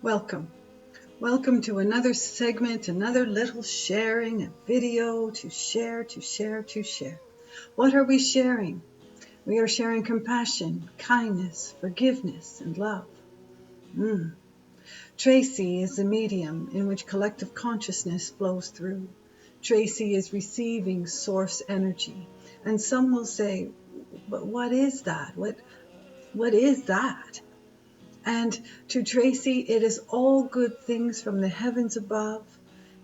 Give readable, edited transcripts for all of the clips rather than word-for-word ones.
Welcome. Welcome to another segment, another little sharing, a video to share, to share, to share. What are we sharing? We are sharing compassion, kindness, forgiveness, and love. Tracy is the medium in which collective consciousness flows through. Tracy is receiving source energy. And some will say, but what is that? What is that? And to Tracy, it is all good things from the heavens above,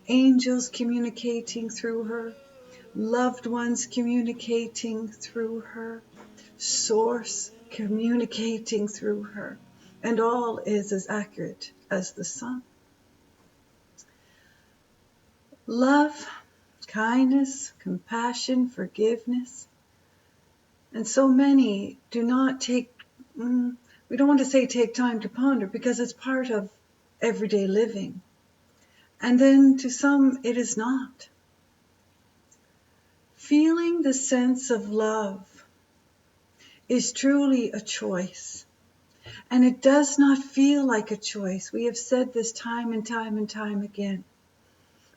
angels communicating through her, loved ones communicating through her, source communicating through her, and all is as accurate as the sun. Love, kindness, compassion, forgiveness, and so many do not take we don't want to say take time to ponder because it's part of everyday living. And then to some, it is not. Feeling the sense of love is truly a choice. And it does not feel like a choice. We have said this time and time and time again.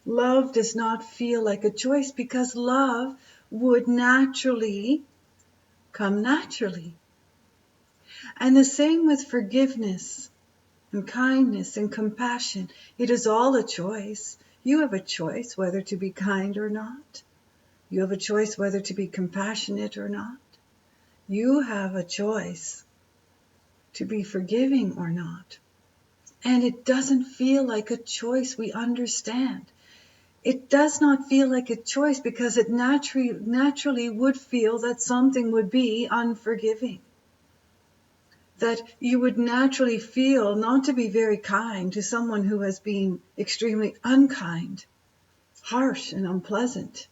Love does not feel like a choice because love would naturally come naturally. And the same with forgiveness and kindness and compassion. It is all a choice. You have a choice whether to be kind or not. You have a choice whether to be compassionate or not. You have a choice to be forgiving or not. And it doesn't feel like a choice, we understand. It does not feel like a choice because it naturally would feel that something would be unforgiving. That you would naturally feel not to be very kind to someone who has been extremely unkind, harsh and unpleasant,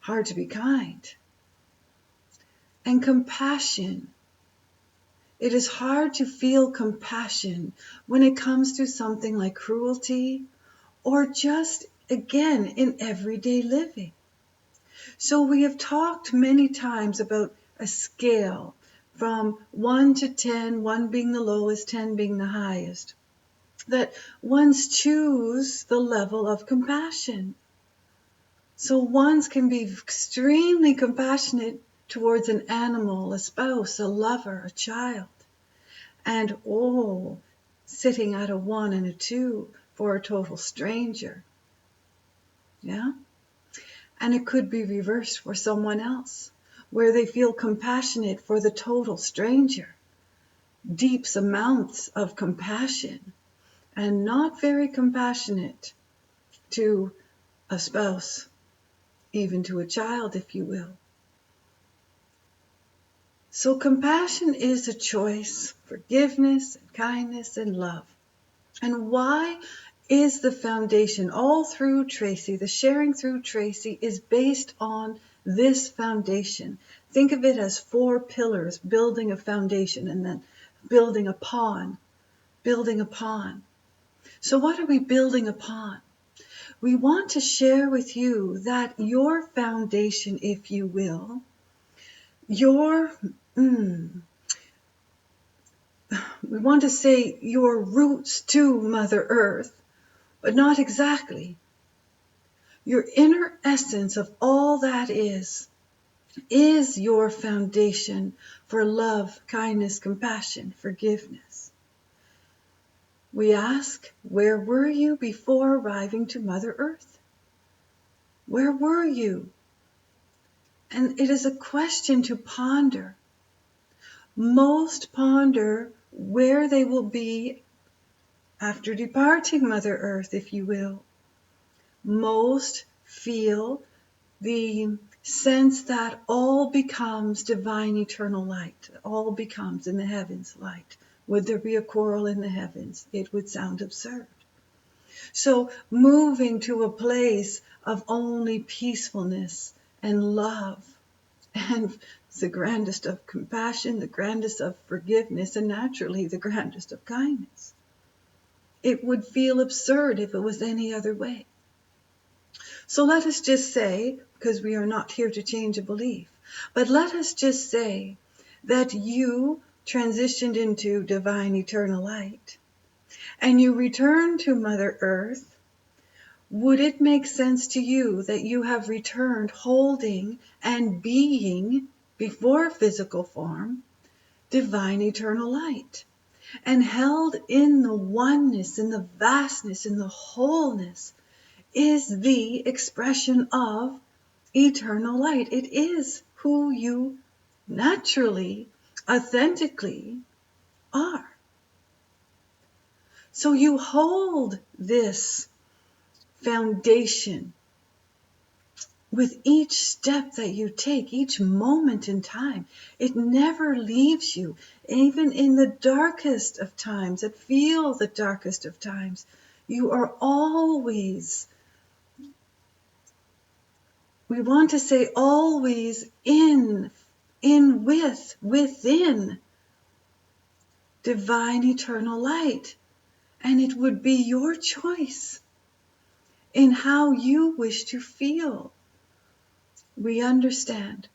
hard to be kind. And compassion. It is hard to feel compassion when it comes to something like cruelty or just, again, in everyday living. So we have talked many times about a scale from 1 to 10, 1 being the lowest, 10 being the highest, that ones choose the level of compassion. So ones can be extremely compassionate towards an animal, a spouse, a lover, a child. And sitting at a 1 and a 2 for a total stranger. Yeah? And it could be reversed for someone else, where they feel compassionate for the total stranger. Deep amounts of compassion, and not very compassionate to a spouse, even to a child, if you will. So compassion is a choice, forgiveness and kindness and love. And why is the foundation all through Tracy, the sharing through Tracy is based on this foundation. Think of it as 4 pillars, building a foundation and then building upon. So what are we building upon? We want to share with you that your foundation, if you will, we want to say your roots to Mother Earth, but not exactly. Your inner essence of all that is your foundation for love, kindness, compassion, forgiveness. We ask, where were you before arriving to Mother Earth? Where were you? And it is a question to ponder. Most ponder where they will be after departing Mother Earth, if you will. Most feel the sense that all becomes divine eternal light. All becomes in the heavens light. Would there be a quarrel in the heavens? It would sound absurd. So moving to a place of only peacefulness and love and the grandest of compassion, the grandest of forgiveness, and naturally the grandest of kindness. It would feel absurd if it was any other way. So let us just say, because we are not here to change a belief, but let us just say that you transitioned into divine eternal light. and you return to Mother Earth, would it make sense to you that you have returned holding and being, before physical form, divine eternal light, and held in the oneness, in the vastness, in the wholeness, is the expression of eternal light. It is who you naturally, authentically are. So you hold this foundation with each step that you take, each moment in time. It never leaves you, even in the darkest of times, that feel the darkest of times. You are always, we want to say always within divine eternal light. And it would be your choice in how you wish to feel. We understand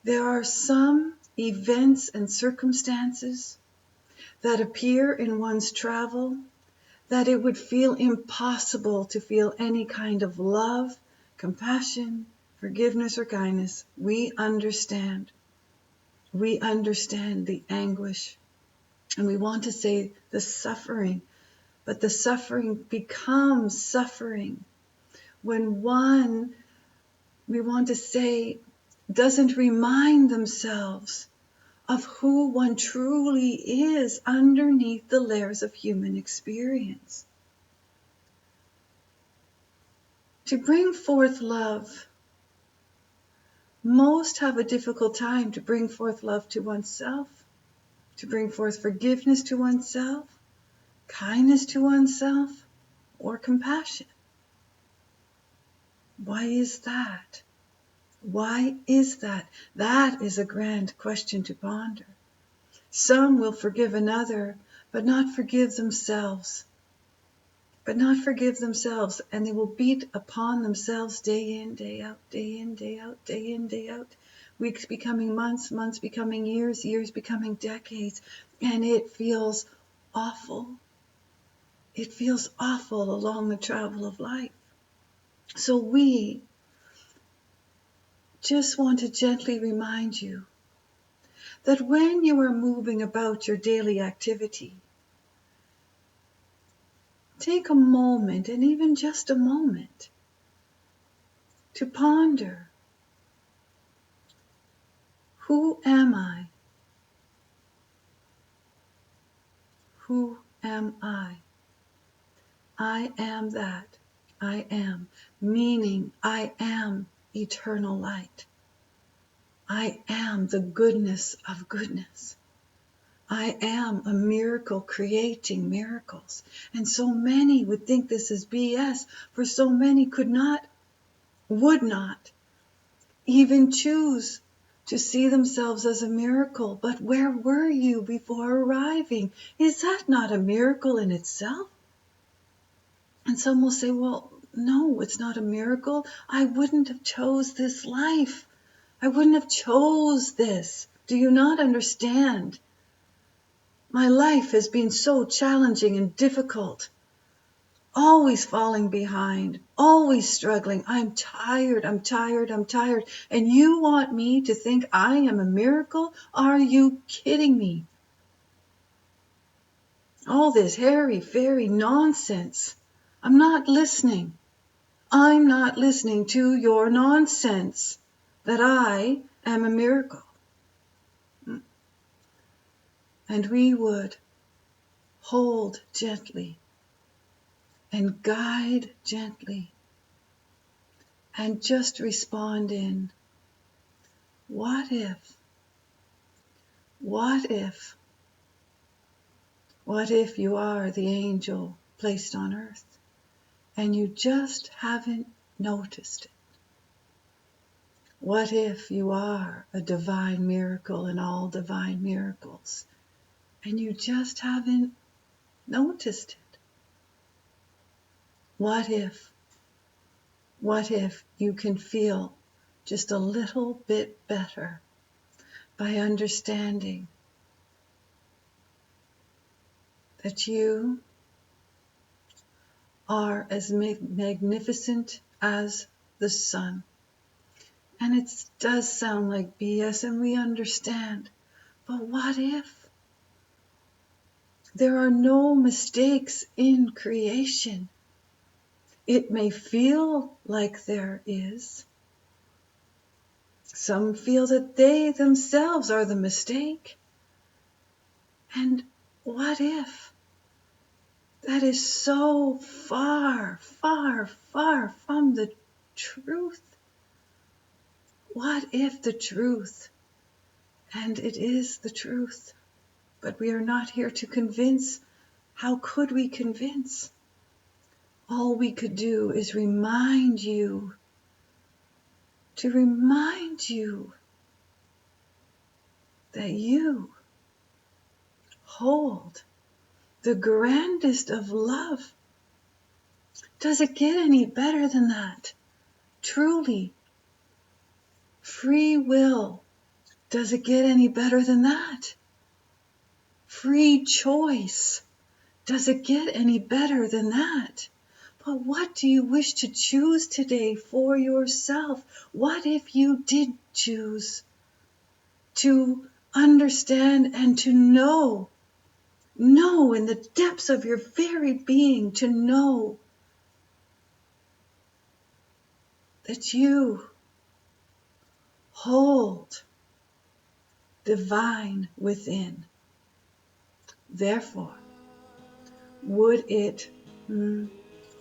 there are some events and circumstances that appear in one's travel that it would feel impossible to feel any kind of love, compassion, forgiveness, or kindness. We understand. We understand the anguish. And we want to say the suffering, but the suffering becomes suffering when one, we want to say, doesn't remind themselves of who one truly is underneath the layers of human experience. To bring forth love, most have a difficult time to bring forth love to oneself, to bring forth forgiveness to oneself, kindness to oneself, or compassion. Why is that? Why is that? That is a grand question to ponder. Some will forgive another, but not forgive themselves. And they will beat upon themselves day in, day out, day in, day out, day in, day out. Weeks becoming months, months becoming years, years becoming decades. And it feels awful. It feels awful along the travel of life. So we just want to gently remind you that when you are moving about your daily activity, take a moment, and even just a moment, to ponder, who am I? Who am I? I am that. I am. Meaning, I am eternal light. I am the goodness of goodness. I am a miracle creating miracles. And so many would think this is BS, for so many would not even choose to see themselves as a miracle. But where were you before arriving? Is that not a miracle in itself? And some will say, well, no, it's not a miracle. I wouldn't have chose this life. I wouldn't have chose this. Do you not understand? My life has been so challenging and difficult. Always falling behind, always struggling. I'm tired. And you want me to think I am a miracle? Are you kidding me? All this hairy-fairy nonsense. I'm not listening. I'm not listening to your nonsense that I am a miracle. And we would hold gently and guide gently and just respond in, what if you are the angel placed on earth and you just haven't noticed it? What if you are a divine miracle in all divine miracles and you just haven't noticed it? What if you can feel just a little bit better by understanding that you are as magnificent as the sun. And it does sound like BS, and we understand. But what if there are no mistakes in creation? It may feel like there is. Some feel that they themselves are the mistake. And what if that is so far, far, far from the truth? What if the truth, and it is the truth, but we are not here to convince. How could we convince? All we could do is remind you, that you hold the grandest of love. Does it get any better than that? Truly, free will. Does it get any better than that? Free choice. Does it get any better than that? But what do you wish to choose today for yourself? What if you did choose to understand and to know in the depths of your very being, to know that you hold divine within? Therefore, would it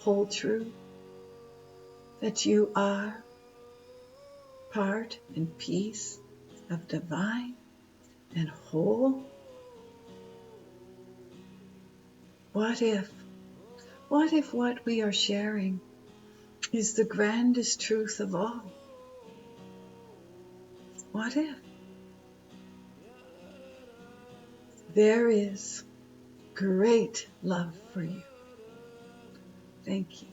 hold true that you are part and piece of divine and whole? What if what we are sharing is the grandest truth of all? What if there is great love for you? Thank you.